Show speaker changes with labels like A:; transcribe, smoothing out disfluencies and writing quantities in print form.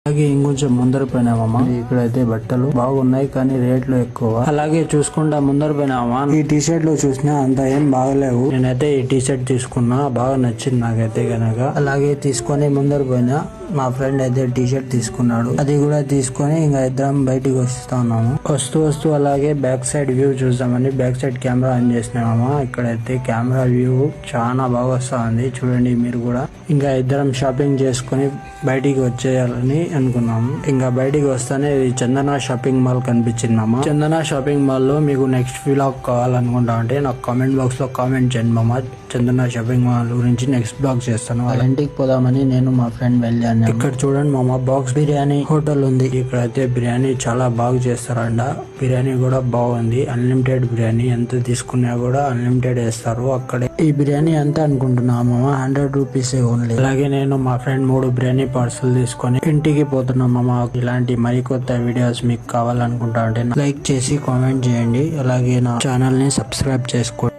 A: అలాగే ఇంకొంచెం ముందర పోయినామమ్మా. ఇక్కడైతే బట్టలు బాగున్నాయి కానీ రేట్లు ఎక్కువ. అలాగే చూసుకుంటా ముందర పోయినామా. ఈ టీ షర్ట్ లో చూసినా అంత ఏం బాగలేవు. నేనైతే ఈ టీ షర్ట్ తీసుకున్నా, బాగా నచ్చింది నాకైతే గనక. అలాగే తీసుకొని ముందర పోయినా. మా ఫ్రెండ్ అయితే టీ షర్ట్ తీసుకున్నాడు. అది కూడా తీసుకొని ఇంకా ఇద్దరం బయటికి వస్తా ఉన్నాము. వస్తూ అలాగే బ్యాక్ సైడ్ వ్యూ చూద్దామని బ్యాక్ సైడ్ కెమెరా ఆన్ చేసినామా. ఇక్కడైతే కెమెరా వ్యూ చాలా బాగా వస్తా ఉంది, చూడండి మీరు కూడా. ఇంకా ఇద్దరం షాపింగ్ చేసుకుని బయటికి వచ్చేయాలని అనుకున్నాము. ఇంకా బయటికి వస్తానే చందన షాపింగ్ మాల్ కనిపించిందమ్మా. చందన షాపింగ్ మాల్ లో మీకు నెక్స్ట్ వ్లాగ్ కావాలనుకుంటా అంటే నాకు కామెంట్ బాక్స్ లో కామెంట్ చేయండి మామ. చందన షాపింగ్ మాల్ గురించి నెక్స్ట్ బ్లాగ్ చేస్తాను. వాళ్ళ ఇంటికి పోదామని నేను మా ఫ్రెండ్ వెళ్ళాను. ఇక్కడ చూడండి మామ, బాక్స్ బిర్యానీ హోటల్ ఉంది. ఇక్కడైతే బిర్యానీ చాలా బాగా చేస్తారంట. బిర్యానీ కూడా బాగుంది, అన్లిమిటెడ్ బిర్యానీ. ఎంత తీసుకున్నా కూడా అన్లిమిటెడ్ వేస్తారు అక్కడే. ఈ బిర్యానీ ఎంత అనుకుంటున్నా మామ, 100 రూపీస్ ఓన్లీ. అలాగే నేను మా ఫ్రెండ్ 3 బిర్యానీ పార్సల్ తీసుకొని ఇంటికి పోతున్నాం మామ. ఇలాంటి మరికొత్త వీడియోస్ మీకు కావాలనుకుంటా అంటే లైక్ చేసి కామెంట్ చేయండి. అలాగే నా ఛానల్ ని సబ్స్క్రైబ్ చేసుకోండి.